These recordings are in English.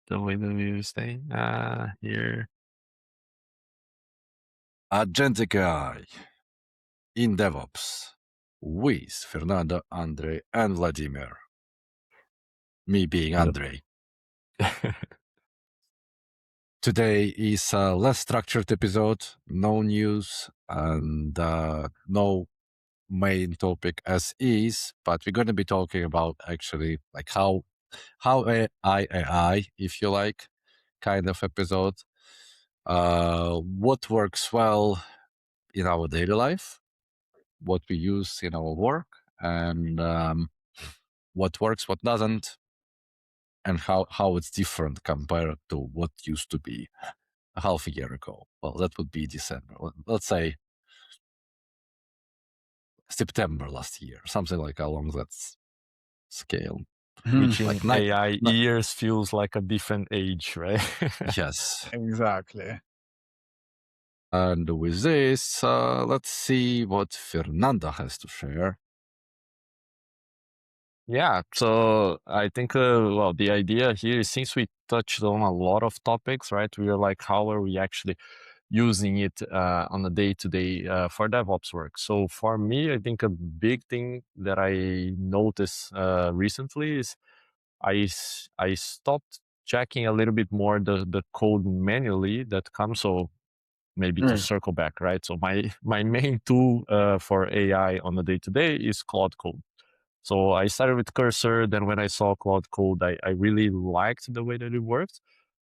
the way that we say here. Agentic AI in DevOps with Fernando, Andre, and Vladimir. Me being Andre. Today is a less structured episode, no news and no main topic as is, but we're going to be talking about actually like how AI, if you like, kind of episode. What works well in our daily life, what we use in our work, and what works, what doesn't, and how it's different compared to what used to be a half a year ago. Well, that would be December. Let's say September last year, something like along that scale. Which in Like AI years feels like a different age, right? Yes. Exactly. And with this, let's see what Fernanda has to share. Yeah, so I think, well, the idea here is since we touched on a lot of topics, right? We are like, how are we actually using it on a day-to-day for DevOps work? So for me, I think a big thing that I noticed recently is I stopped checking a little bit more the code manually that comes. So maybe to circle back, right? So my main tool for AI on a day-to-day is Claude Code. So I started with Cursor. Then when I saw Claude Code, I really liked the way that it worked.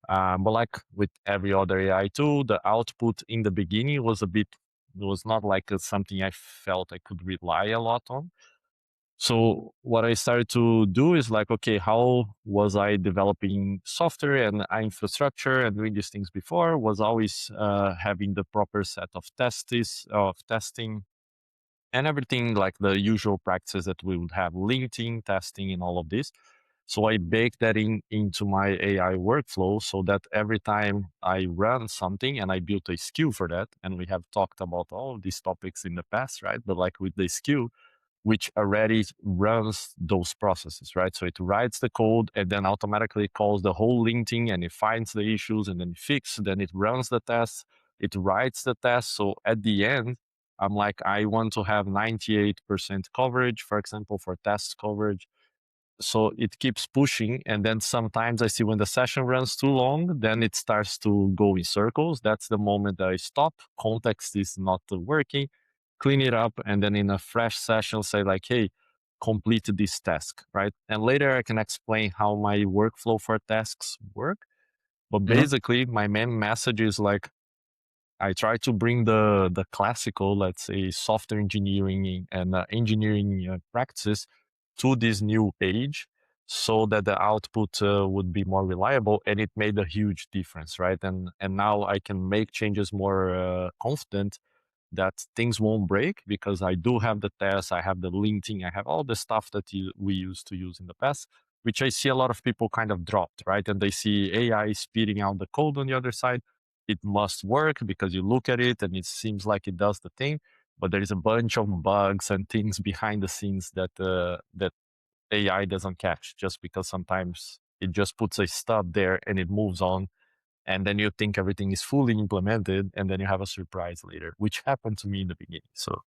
But like with every other AI tool, the output in the beginning was was not like something I felt I could rely a lot on. So what I started to do is like, okay, how was I developing software and infrastructure and doing these things before? Was always having the proper set of testing and everything like the usual practices that we would have, linting, testing, and all of this. So I baked that into my AI workflow so that every time I run something, and I built a skill for that, and we have talked about all of these topics in the past, right? But like with the skill, which already runs those processes, right? So it writes the code and then automatically calls the whole linting and it finds the issues and then it fixes, then it runs the tests, it writes the test. So at the end, I'm like, I want to have 98% coverage, for example, for test coverage. So it keeps pushing. And then sometimes I see when the session runs too long, then it starts to go in circles. That's the moment that I stop. Context is not working. Clean it up. And then in a fresh session, say like, hey, complete this task, right? And later I can explain how my workflow for tasks work. But basically, my main message is like, I try to bring the classical, let's say, software engineering and engineering practices to this new age, so that the output would be more reliable, and it made a huge difference, right? And now I can make changes more confident that things won't break because I do have the tests, I have the linting, I have all the stuff that we used to use in the past, which I see a lot of people kind of dropped, right? And they see AI spitting out the code on the other side. It must work because you look at it and it seems like it does the thing, but there is a bunch of bugs and things behind the scenes that that AI doesn't catch, just because sometimes it just puts a stub there and it moves on, and then you think everything is fully implemented, and then you have a surprise later, which happened to me in the beginning. So,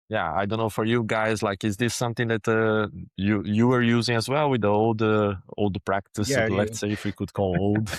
yeah, I don't know for you guys, like, is this something that you were using as well with the old practice? Yeah, Let's say, if we could call old.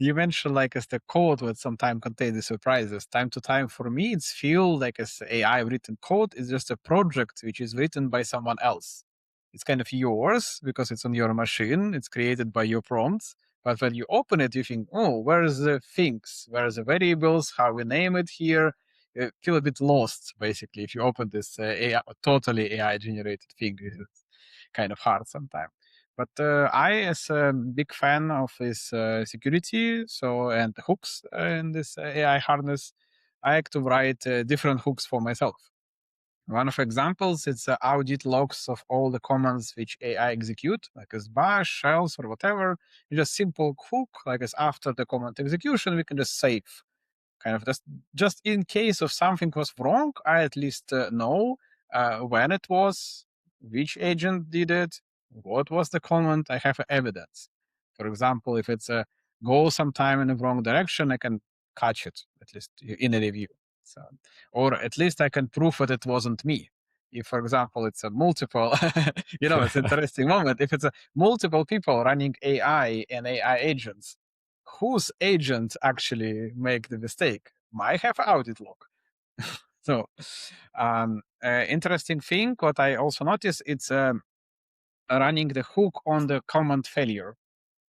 you mentioned like as the code would sometimes contain the surprises. Time to time, for me, it's feel like as AI written code is just a project which is written by someone else. It's kind of yours because it's on your machine. It's created by your prompts. But when you open it, you think, oh, where's the things? Where's the variables? How we name it here? You feel a bit lost, basically, if you open this AI, totally AI generated thing. It's kind of hard sometimes. But I, as a big fan of this security, so and hooks in this AI harness, I like to write different hooks for myself. One of examples, it's audit logs of all the commands which AI execute, like as bash, shells, or whatever. It's just simple hook, like as after the command execution, we can just save. Kind of just in case of something was wrong, I at least know when it was, which agent did it, what was the comment, I have evidence. For example, if it's a go sometime in the wrong direction, I can catch it, at least in a review. So, or at least I can prove that it wasn't me. If, for example, it's a multiple, it's an interesting moment. If it's a multiple people running AI and AI agents, whose agent actually make the mistake? Might have audit log. So, interesting thing, what I also noticed, it's running the hook on the command failure.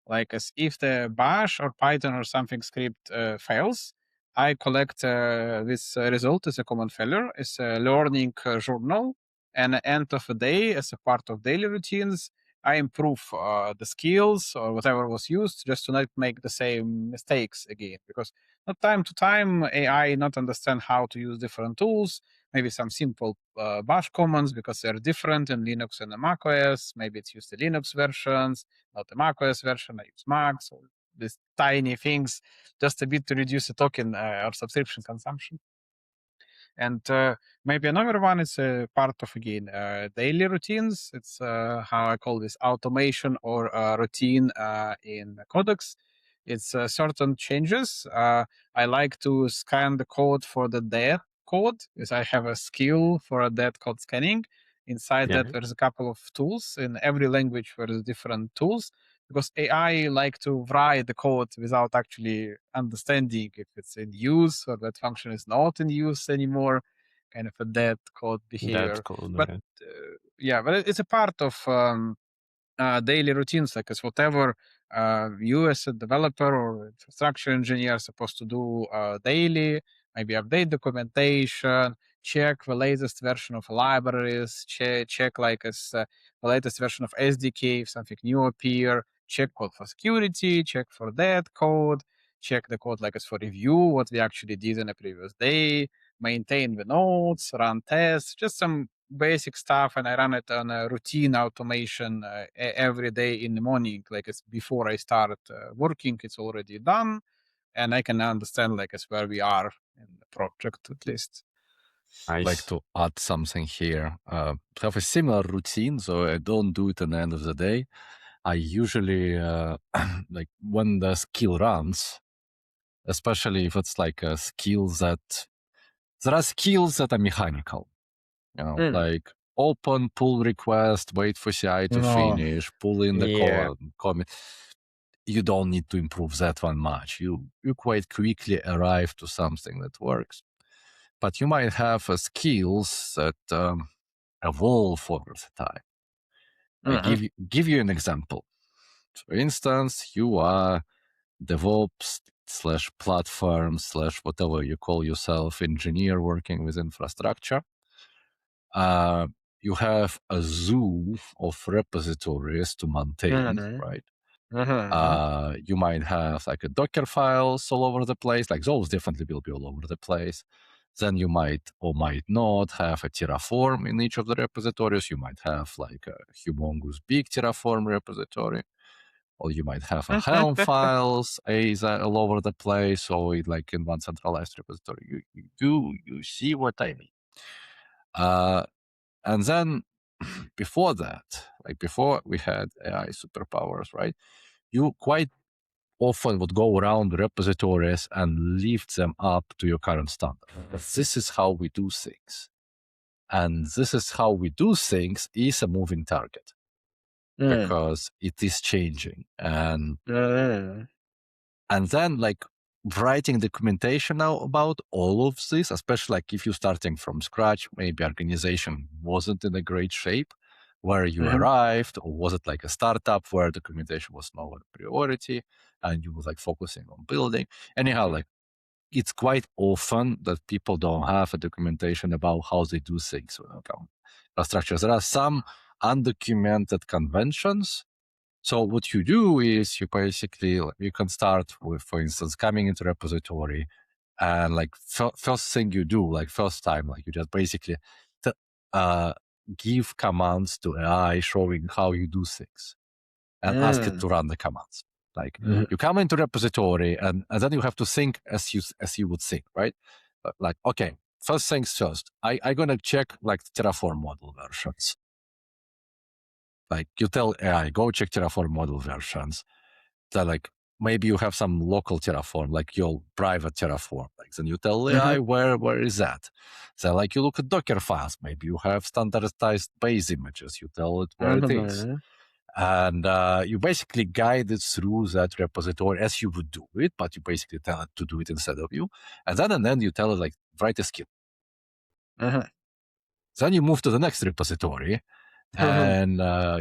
Like as if the bash or Python or something script fails, I collect this result as a command failure, as a learning journal, and at the end of the day, as a part of daily routines, I improve the skills or whatever was used just to not make the same mistakes again. Because not time to time, AI not understand how to use different tools, maybe some simple bash commands because they're different in Linux and the macOS. Maybe it's used the Linux versions, not the macOS version. I use Mac, so these tiny things, just a bit to reduce the token or subscription consumption. And maybe another one is a part of, again, daily routines. It's how I call this automation or routine in Codex. It's certain changes. I like to scan the code for the dead code because I have a skill for dead code scanning. Inside Yeah. that, there's a couple of tools. In every language, there's different tools because AI like to write the code without actually understanding if it's in use or that function is not in use anymore, kind of a dead code behavior. That code, But okay. but it's a part of daily routines, like it's whatever you as a developer or infrastructure engineer are supposed to do daily. Maybe update documentation, check the latest version of libraries, check like as the latest version of SDK if something new appear, check code for security, check for dead code, check the code like as for review what we actually did in a previous day, maintain the nodes, run tests, just some basic stuff. And I run it on a routine automation every day in the morning, like it's before I start working, it's already done. And I can understand like as where we are in the project at least. Like Nice. to add something here. Have a similar routine, so I don't do it at the end of the day. I usually like when the skill runs, especially if it's like a skill that there are skills that are mechanical, like open pull request, wait for CI to finish, pull in the code, commit. You don't need to improve that one much. You quite quickly arrive to something that works. But you might have skills that evolve over the time. I give you an example. For instance, you are DevOps / platform / whatever you call yourself, engineer working with infrastructure. You have a zoo of repositories to maintain, right? You might have like a Docker files all over the place, like those definitely will be all over the place. Then you might or might not have a Terraform in each of the repositories. You might have like a humongous big Terraform repository, or you might have a Helm files all over the place, or like in one centralized repository. You see what I mean? And then before that, like before we had AI superpowers, right? You quite often would go around repositories and lift them up to your current standard. This is how we do things. And this is how we do things is a moving target because it is changing. And then like writing documentation now about all of this, especially like if you're starting from scratch, maybe organization wasn't in a great shape where you arrived, or was it like a startup where documentation was not a priority and you were like focusing on building? Anyhow, like it's quite often that people don't have a documentation about how they do things with infrastructure. There are some undocumented conventions. So what you do is you basically, you can start with, for instance, coming into repository and like first thing you do, like first time, like you just basically give commands to AI showing how you do things and ask it to run the commands. Like you come into repository and then you have to think as you would think, right? Like, okay, first things first, I'm going to check like Terraform model versions. Like you tell AI, go check Terraform model versions. So like maybe you have some local Terraform, like your private Terraform. Like then you tell AI where is that? So like you look at Docker files, maybe you have standardized base images. You tell it where it is. And you basically guide it through that repository as you would do it, but you basically tell it to do it instead of you. And then you tell it like, write a skill. Then you move to the next repository and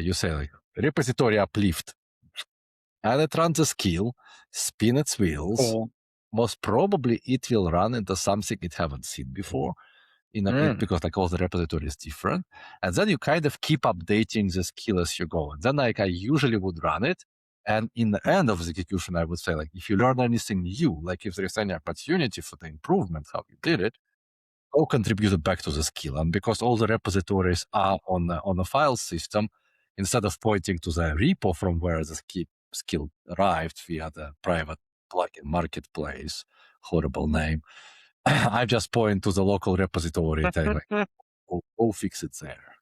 you say like, repository uplift. And it runs a skill, spin its wheels. Cool. Most probably it will run into something it haven't seen before. Because like all the repository is different. And then you kind of keep updating the skill as you go. And then like I usually would run it. And in the end of the execution, I would say like, if you learn anything new, like if there's any opportunity for the improvement, how you did it, go contribute it back to the skill. And because all the repositories are on a file system, instead of pointing to the repo from where the skill arrived via the private plugin marketplace, horrible name, I just point to the local repository, tell like, go fix it there.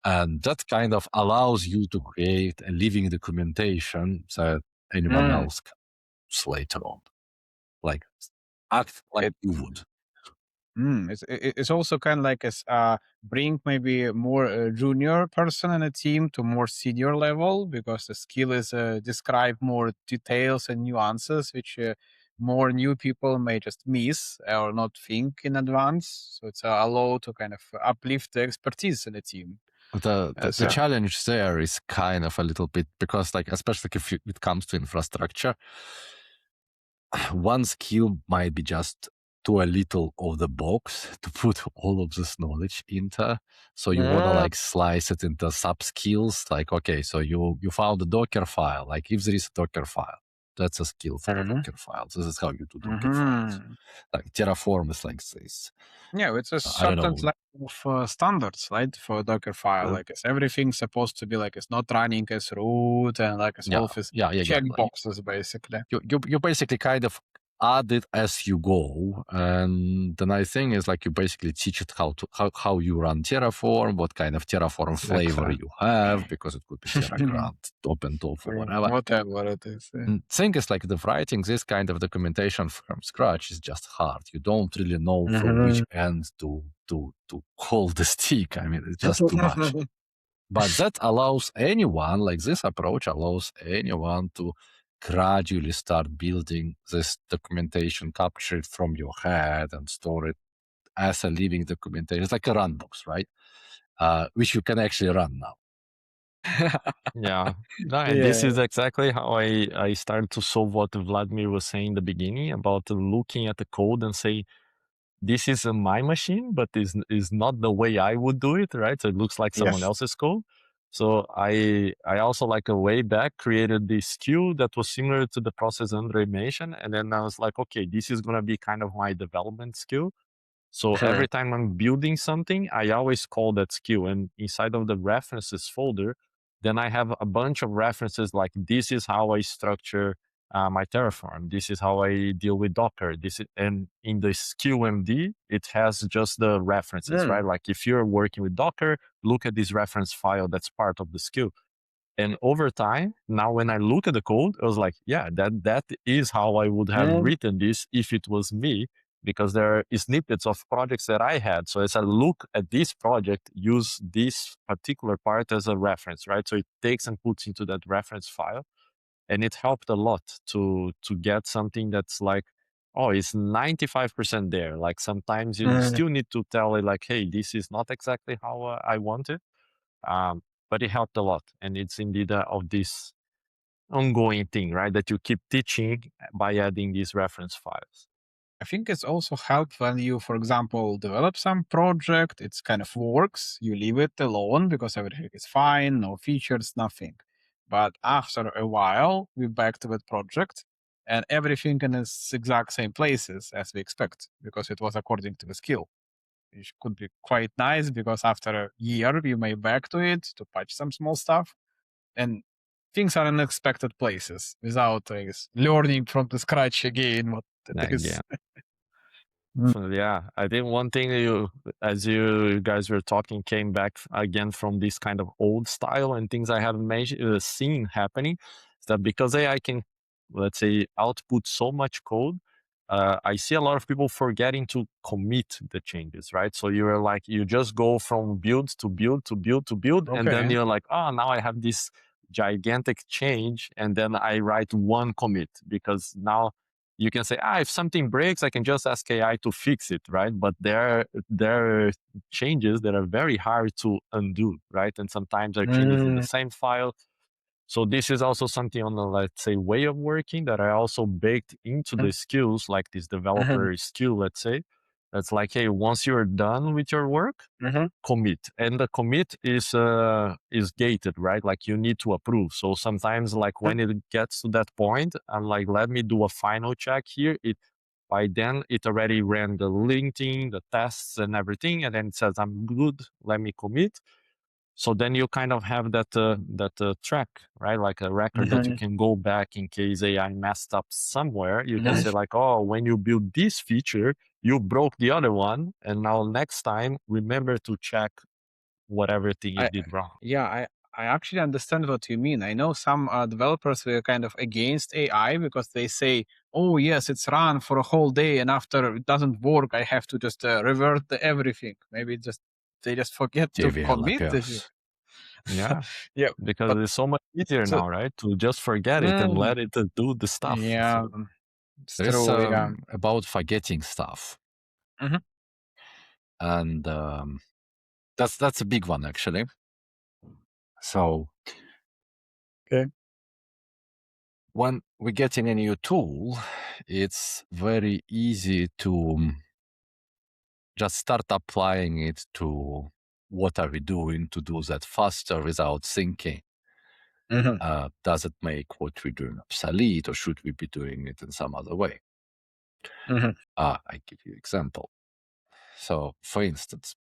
And that kind of allows you to create a living documentation that anyone else can use later on. Like, act like you would. It's also kind of like bring maybe a more junior person in a team to more senior level, because the skill is describe more details and nuances which more new people may just miss or not think in advance. So it's allow to kind of uplift the expertise in the team. The challenge there is kind of a little bit, because like especially if it comes to infrastructure, one skill might be just too a little of the box to put all of this knowledge into. So you want to like slice it into sub skills. Like, okay, so you found a Docker file. Like if there is a Docker file, that's a skill for the Docker files. This is how you do Docker files. Like Terraform is like this. Yeah, it's a certain level of standards, right, for a Docker file. Like everything's supposed to be like it's not running as root and like it's all of this checkboxes basically. You basically kind of add it as you go, and the nice thing is like you basically teach it how you run Terraform, what kind of Terraform flavor you have, because it could be TerraGrant, OpenTop, or whatever. Whatever it is. And thing is like the writing this kind of documentation from scratch is just hard. You don't really know from which end to hold the stick. I mean, it's just too much. But that allows anyone, like this approach allows anyone to gradually start building this documentation, capture it from your head and store it as a living documentation. It's like a runbook, right? Which you can actually run now. Yeah. No, and this is exactly how I started to solve what Vladimir was saying in the beginning about looking at the code and say, this is my machine, but is not the way I would do it, right? So it looks like someone else's code. So I also like a way back created this queue that was similar to the process Andre mentioned. And then I was like, okay, this is going to be kind of my development skill. So every time I'm building something, I always call that skill. And inside of the references folder, then I have a bunch of references like this is how I structure my Terraform. This is how I deal with Docker. And in the skill MD, it has just the references, right? Like if you're working with Docker, look at this reference file that's part of the skill. And over time, now when I look at the code, I was like, yeah, that is how I would have written this if it was me, because there are snippets of projects that I had. So as I look at this project, use this particular part as a reference, right? So it takes and puts into that reference file. And it helped a lot to get something that's like, oh, it's 95% there. Like sometimes you still need to tell it like, hey, this is not exactly how I want it. But it helped a lot. And it's indeed of this ongoing thing, right? That you keep teaching by adding these reference files. I think it's also helped when you, for example, develop some project, it's kind of works, you leave it alone because everything is fine, no features, nothing. But after a while, we back to that project and everything in its exact same places as we expect, because it was according to the skill. Which could be quite nice because after a year, you may back to it to patch some small stuff. And things are in unexpected places without learning from the scratch again what it is. Yeah, I think one thing as you guys were talking, came back again from this kind of old style and things I have seen happening, is that because AI can, let's say, output so much code, I see a lot of people forgetting to commit the changes, right? So you're like, you just go from build to build to build to build, and then Okay. you're like, oh, now I have this gigantic change, and then I write one commit because now you can say, if something breaks, I can just ask AI to fix it, right? But there are changes that are very hard to undo, right? And sometimes are changes in the same file. So this is also something on the, let's say, way of working that I also baked into the skills, like this developer skill, let's say. That's like, hey, once you're done with your work, commit, and the commit is gated, right? Like you need to approve. So sometimes, like when it gets to that point, I'm like, let me do a final check here. It by then it already ran the linting, the tests, and everything, and then it says I'm good. Let me commit. So then you kind of have that track, right? Like a record that you can go back in case AI messed up somewhere. You can say like, oh, when you build this feature, you broke the other one, and now next time remember to check whatever thing you I did wrong. Yeah, I actually understand what you mean. I know some developers were kind of against AI because they say, "Oh yes, it's run for a whole day, and after it doesn't work, I have to just revert everything." Maybe just they just forget to JVL commit the thing. occurs. Yeah, Yeah, because but it's so much easier so now, right? To just forget it and mm, let it do the stuff. yeah, So it's There is true. Yeah. about forgetting stuff, Mhm. and that's a big one actually. So Okay. when we're getting a new tool, it's very easy to just start applying it to what are we doing to do that faster without thinking. Does it make what we're doing obsolete, or should we be doing it in some other way? I give you an example. So, for instance,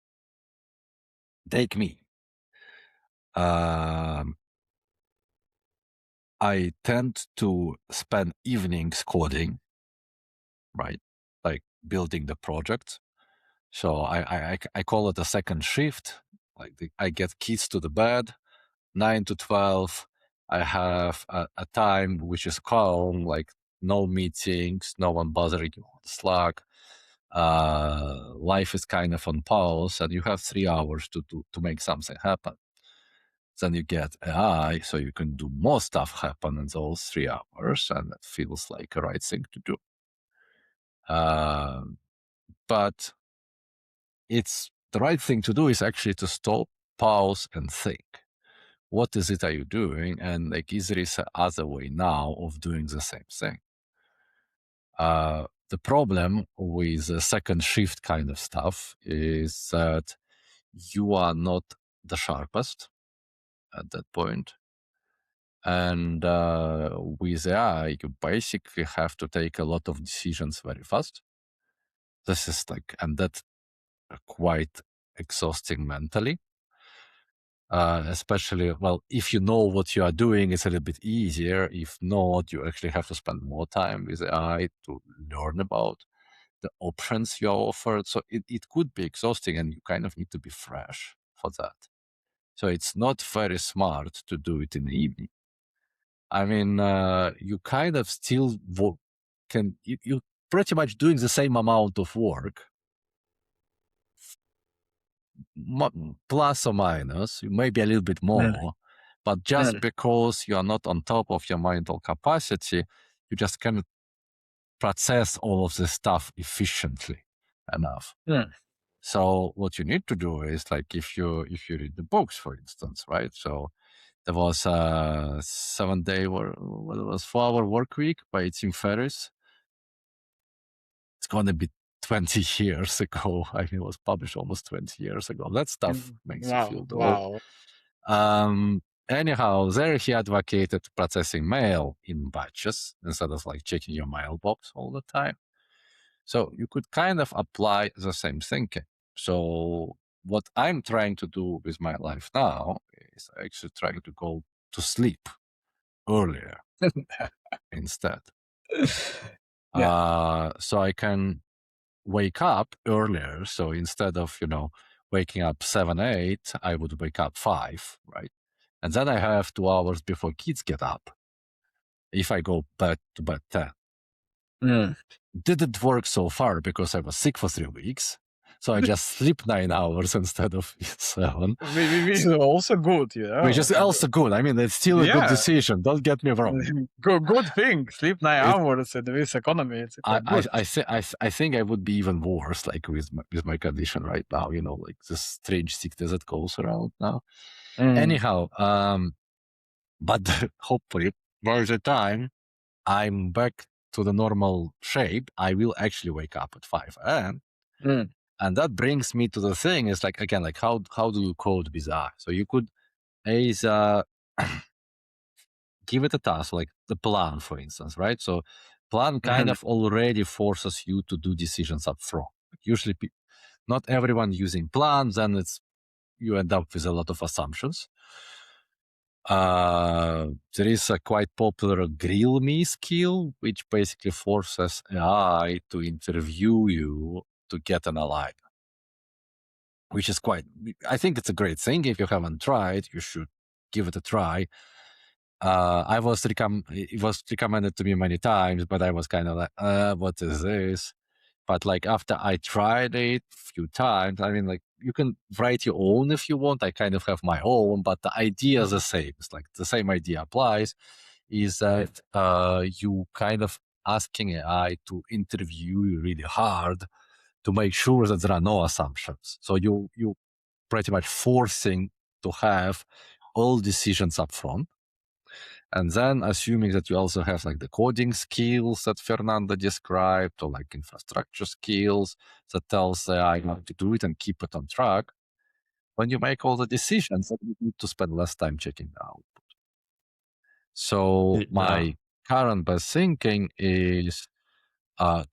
take me. I tend to spend evenings coding, right? Like building the project. So I call it a second shift. Like I get kids to the bed, 9 to 12. I have a time which is calm, like no meetings, no one bothering you on Slack. Life is kind of on pause, and you have 3 hours to make something happen. Then you get AI, so you can do more stuff happen in those 3 hours, and it feels like a right thing to do. But it's the right thing to do is actually to stop, pause, and think. What is it are you doing? And like, is there is other way now of doing the same thing? The problem with the second shift kind of stuff is that you are not the sharpest at that point. And with AI, you basically have to take a lot of decisions very fast. This is like, and that's quite exhausting mentally. Especially, well, if you know what you are doing, it's a little bit easier. If not, you actually have to spend more time with AI to learn about the options you are offered. So it could be exhausting, and you kind of need to be fresh for that. So it's not very smart to do it in the evening. I mean, you kind of still you pretty much doing the same amount of work, plus or minus, maybe a little bit more, but just because you are not on top of your mental capacity, you just cannot process all of this stuff efficiently enough. So what you need to do is, like, if you read the books, for instance, right? So there was a 7-day or what it was 4-hour work week by Tim Ferriss. It's going to be 20 years ago. I mean, it was published almost 20 years ago. That stuff makes you feel old. Anyhow, there he advocated processing mail in batches instead of like checking your mailbox all the time. So you could kind of apply the same thinking. So what I'm trying to do with my life now is actually trying to go to sleep earlier instead. Yeah. So I can wake up earlier. So instead of, waking up 7, 8, I would wake up 5, right? And then I have 2 hours before kids get up. If I go back to bed 10. Didn't work so far because I was sick for 3 weeks. So I just sleep 9 hours instead of 7. Which is also good, Which is also good. I mean, it's still a good Yeah. decision. Don't get me wrong. Good thing. Sleep 9 hours in this economy. It's quite good. I think I would be even worse, like with my condition right now. Like this strange sickness that goes around now. Anyhow, but hopefully by the time I'm back to the normal shape, I will actually wake up at 5 a.m. And that brings me to the thing is like, again, like how do you code with AI? So you could give it a task, like the plan, for instance, right? So plan kind of already forces you to do decisions up front. Usually not everyone using plans, and you end up with a lot of assumptions. There is a quite popular grill me skill, which basically forces AI to interview you to get an alignment, which is I think it's a great thing. If you haven't tried, you should give it a try. It was recommended to me many times, but I was kind of like, what is this? But like after I tried it a few times, I mean, like you can write your own if you want. I kind of have my own, but the idea is the same. It's like the same idea applies, is that you kind of asking AI to interview you really hard to make sure that there are no assumptions. So you pretty much forcing to have all decisions up front. And then assuming that you also have like the coding skills that Fernanda described, or like infrastructure skills that tells AI how to do it and keep it on track, when you make all the decisions, then you need to spend less time checking the output. So my current best thinking is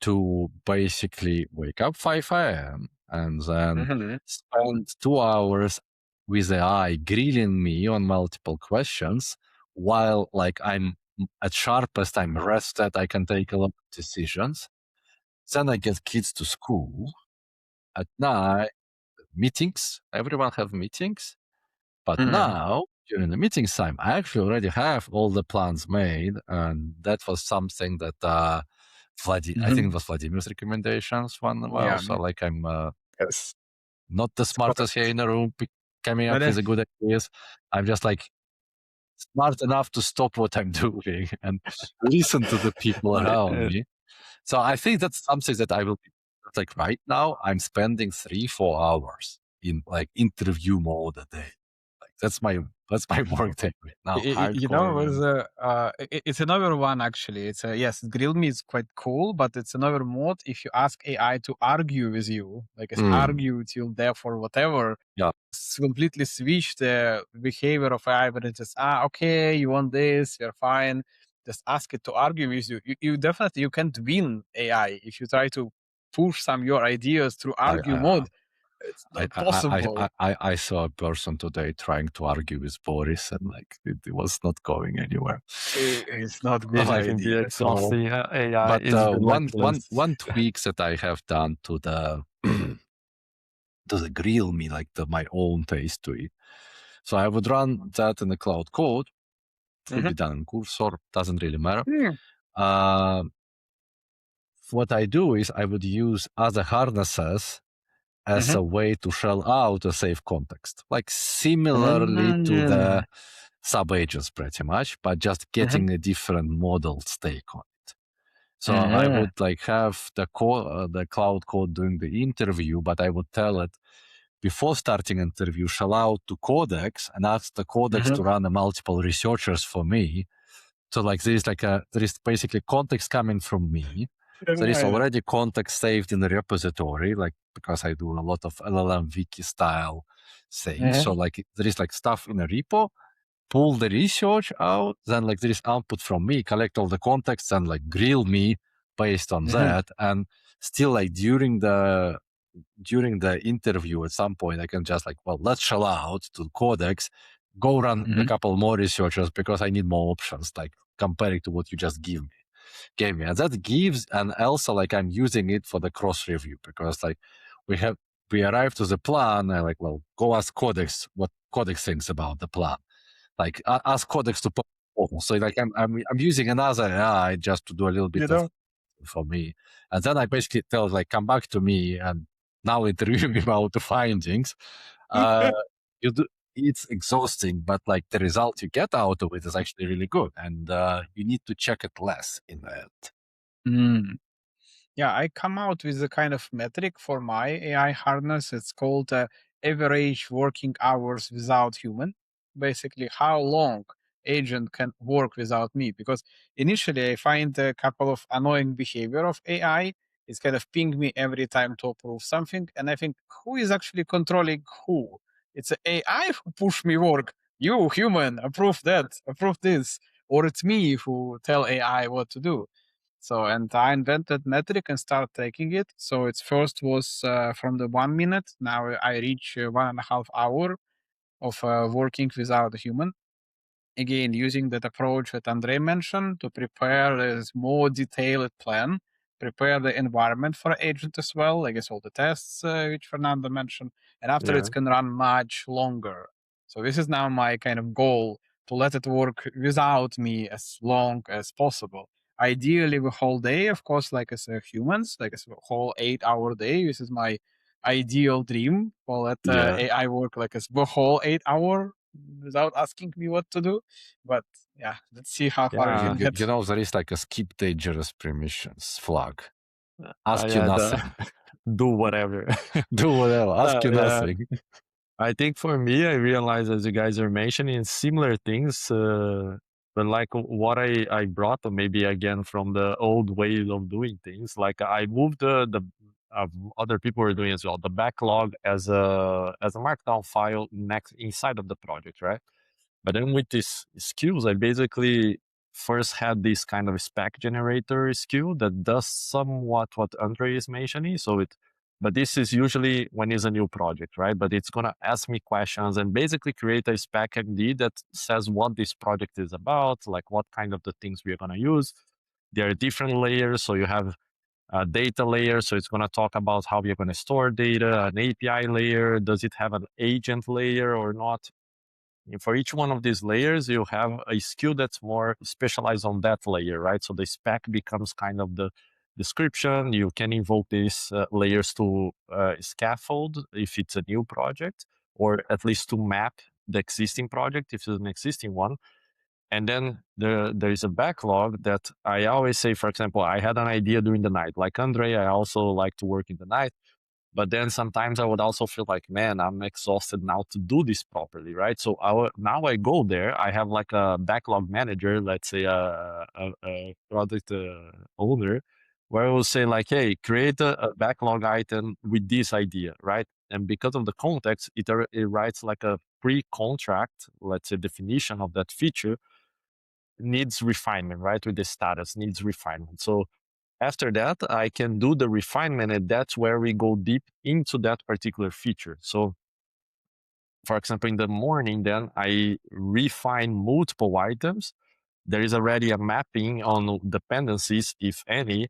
to basically wake up 5 a.m. and then spend 2 hours with AI grilling me on multiple questions while like I'm at sharpest, I'm rested, I can take a lot of decisions. Then I get kids to school. At night, meetings, everyone have meetings. But now, during the meeting time, I actually already have all the plans made. And that was something that I think it was Vladimir's recommendations one while. Yeah. So like I'm Yes. not the smartest here in the room coming up with the good ideas. I'm just like smart enough to stop what I'm doing and listen to the people around me. So I think that's something that I will like right now. I'm spending 3-4 hours in like interview mode a day. Like that's my work day right now. It's another one actually. It's yes, grill me is quite cool, but it's another mode. If you ask AI to argue with you, like argue till death or whatever, completely switch the behavior of AI. But it's just okay, you want this, you're fine. Just ask it to argue with you. You definitely you can't win AI if you try to push some your ideas through argue mode. It's not possible. I saw a person today trying to argue with Boris, and like it was not going anywhere. It's not good. It can be exhausting. AI but is one tweak that I have done to the to the grill me, like my own taste to it. So I would run that in the Claude code. It could be done in Cursor, doesn't really matter. What I do is I would use other harnesses as a way to shell out a safe context, like similarly to the sub-agents pretty much, but just getting a different model's take on it. So I would like have the Claude code doing the interview, but I would tell it before starting interview, shell out to Codex and ask the Codex to run multiple researchers for me. So like there is basically context coming from me. There is already context saved in the repository, like because I do a lot of LLM wiki style things. So like there is like stuff in a repo, pull the research out, then like there is output from me, collect all the context and like grill me based on that. And still like during the interview at some point, I can just like, well, let's shell out to Codex, go run a couple more researchers because I need more options, like comparing to what you just give me. gave me. And that gives, and also like I'm using it for the cross review, because like we arrived to the plan. I like, well, go ask Codex what Codex thinks about the plan. Like ask Codex to perform. So like I'm using another AI just to do a little bit of for me. And then I basically tell like, come back to me and now interview me about the findings. You do, it's exhausting, but like the result you get out of it is actually really good. And you need to check it less in the end. Mm. Yeah, I come out with a kind of metric for my AI harness. It's called average working hours without human. Basically, how long agent can work without me. Because initially, I find a couple of annoying behavior of AI. It's kind of ping me every time to approve something, and I think who is actually controlling who? It's a AI who push me work. You human, approve that, approve this, or it's me who tell AI what to do. So, and I invented metric and start taking it. So its first was from the 1 minute. Now I reach 1.5 hour of working without a human. Again, using that approach that Andre mentioned to prepare a more detailed plan, prepare the environment for agent as well. I guess all the tests which Fernando mentioned, and after Yeah. it can run much longer. So this is now my kind of goal, to let it work without me as long as possible. Ideally, the whole day, of course, like as humans, like as a whole 8 hour day. This is my ideal dream. Well, let Yeah. AI work like as the whole 8 hour without asking me what to do. But yeah, let's see how far we Yeah. can get. You know, there is like a skip dangerous permissions flag. Ask you Yeah, nothing. do whatever. Do whatever. Ask you Yeah. nothing. I think for me, I realized as you guys are mentioning similar things, but like what I brought, or maybe again from the old way of doing things. Like I moved the other people were doing as well, the backlog as a markdown file next inside of the project, right? But then with these skills, I basically first had this kind of spec generator skill that does somewhat what Andre is mentioning. But this is usually when it's a new project, right? But it's gonna ask me questions and basically create a spec ID that says what this project is about, like what kind of the things we are gonna use. There are different layers, so you have a data layer, so it's gonna talk about how you're gonna store data, an API layer, does it have an agent layer or not? And for each one of these layers, you have a skill that's more specialized on that layer, right? So the spec becomes kind of the description. You can invoke these layers to scaffold if it's a new project, or at least to map the existing project if it's an existing one. And then there is a backlog that I always say, for example, I had an idea during the night. Like Andre, I also like to work in the night. But then sometimes I would also feel like, man, I'm exhausted now to do this properly, right? So now I go there. I have like a backlog manager, let's say a product owner, where I will say like, hey, create a backlog item with this idea, right? And because of the context, it writes like a pre-contract, let's say definition of that feature needs refinement, right? With the status needs refinement. So after that, I can do the refinement, and that's where we go deep into that particular feature. So, for example, in the morning, then I refine multiple items. There is already a mapping on dependencies, if any.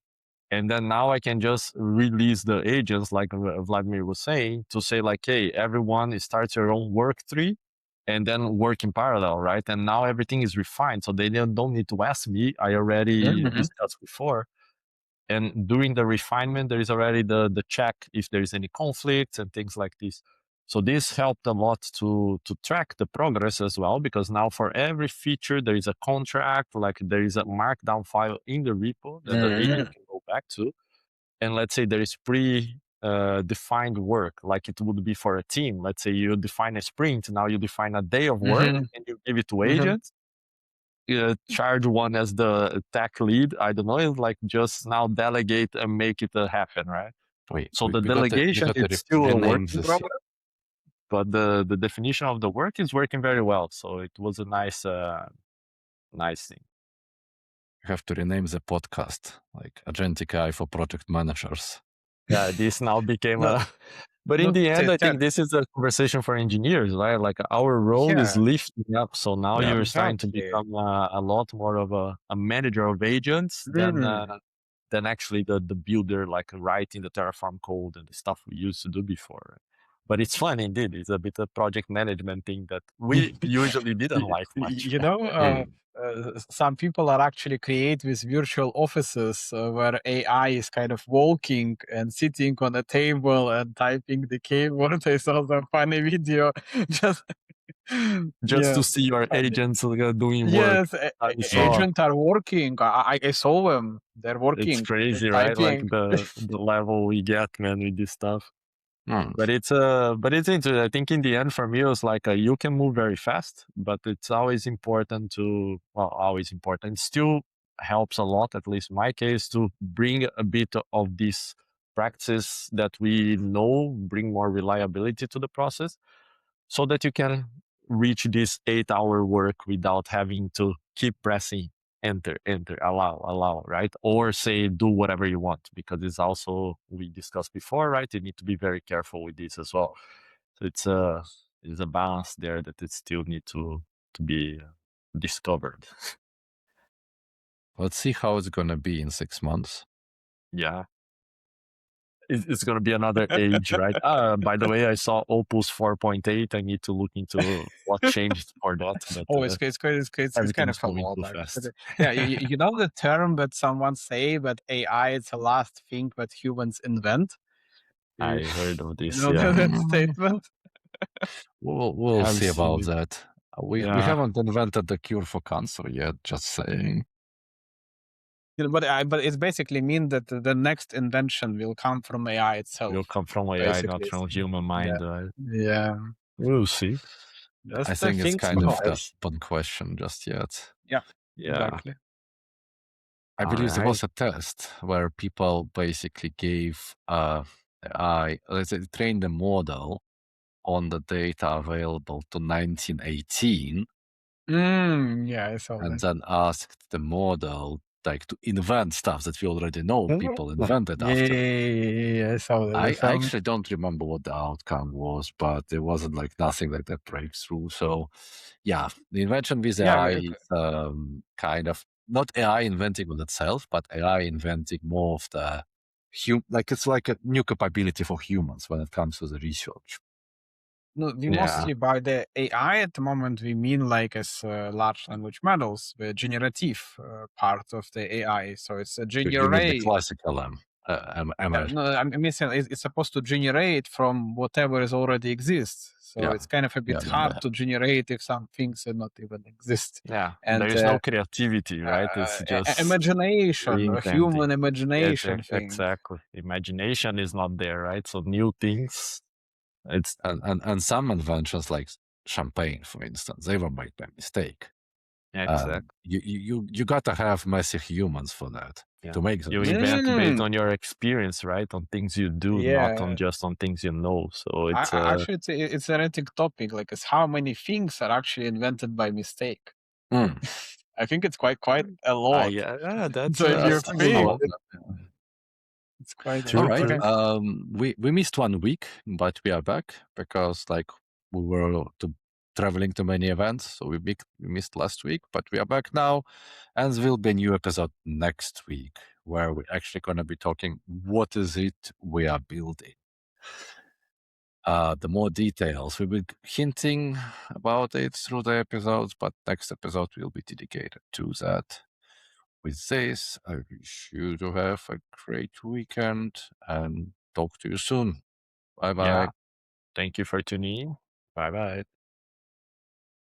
And then now I can just release the agents, like Vladimir was saying, to say, like, hey, everyone starts your own work tree and then work in parallel, right? And now everything is refined. So they don't need to ask me. I already discussed before. And during the refinement, there is already the check if there is any conflicts and things like this. So this helped a lot to track the progress as well, because now for every feature there is a contract, like there is a markdown file in the repo that the agent can go back to. And let's say there is defined work, like it would be for a team. Let's say you define a sprint, now you define a day of work and you give it to agents. Charge one as the tech lead. I don't know, it's like just now delegate and make it happen, right? Wait, So the we got delegation to is still a work rename in this. progress, but the definition of the work is working very well. So it was a nice thing. You have to rename the podcast like Agentic AI for project managers. Yeah, this now became a But in Not the end, I think term. this is a conversation for engineers, right? Like our role is Yeah, lifting up. So now Yeah. you're starting to exactly. become a lot more of a manager of agents than actually the builder, like writing the Terraform code and the stuff we used to do before. But it's fun indeed. It's a bit of project management thing that we usually didn't like much. You know, Mm. some people are actually create these virtual offices where AI is kind of walking and sitting on a table and typing the keyboard. I saw some funny video. Just Just yeah, to see your funny. agents doing work. Yes, I saw agents are working. I saw them. They're it's working. They're crazy, right? Like typing. the level we get, man, with this stuff. Mm. But it's interesting. I think in the end, for me, it was like you can move very fast, but it's always important to, well, always important. It still helps a lot, at least in my case, to bring a bit of this practice that we know, bring more reliability to the process, so that you can reach this 8-hour work without having to keep pressing enter, enter, allow, right? Or say do whatever you want, because it's also, we discussed before, right? You need to be very careful with this as well. So it's a balance there that it still need to be discovered. Let's see how it's gonna be in 6 months. Yeah. It's going to be another age, right? By the way, I saw Opus 4.8. I need to look into what changed for that, but Oh, it's kind everything's of a moving lot, too actually. fast. Yeah, you know the term that someone say that AI is the last thing that humans invent. You, I heard of you this, know yeah. that Mm. statement? We'll I've see seen about it. that. We Yeah, haven't invented the cure for cancer yet. Just saying. You know, but it basically means that the next invention will come from AI will itself. come from AI, not Basically, from human yeah, mind, right? yeah. We'll see. I Just think it's things kind to of know. the Nice. open question just yet. Yeah, Yeah. exactly. I All believe there right. was a test where people basically gave let's say, trained the model on the data available to 1918, Yeah, I saw and that. then asked the model like to invent stuff that we already know people invented after. Yeah, I saw that. I, I I saw. actually don't remember what the outcome was, but it wasn't like nothing like that breakthrough. So, yeah, the invention with Yeah, AI is kind of not AI inventing on itself, but AI inventing more of the like it's like a new capability for humans when it comes to the research. no, we Yeah. mostly by the AI at the moment we mean like as large language models, the generative part of the AI. So it's a You mean the generate. classical ML? No, I mean saying it's supposed to generate from whatever is already exists. So Yeah, it's kind of a bit yeah, hard to generate if some things do not even exist. Yeah. There And is no creativity, right? It's just imagination, a reinventing. human imagination thing. Exactly. Imagination is not there, right? So new things, it's and some inventions like champagne, for instance, they were made by mistake. exact. You gotta have massive humans for that Yeah. to make You those invent decisions. based on your experience, right? On things you do, not on Yeah. just on things you know. So it's Actually, it's an ethic topic. Like, it's how many things are actually invented by mistake. Mm. I think it's quite a lot. yeah, that's So if you That's a think, lot. it's quite a All true, lot. right. Okay. true. We missed 1 week, but we are back because like we were traveling to many events, so we missed last week, but we are back now, and there will be a new episode next week where we're actually going to be talking what is it we are building. The more details we will be hinting about it through the episodes, but next episode will be dedicated to that. With this, I wish you to have a great weekend and talk to you soon. Bye bye. Yeah. Thank you for tuning in. Bye bye.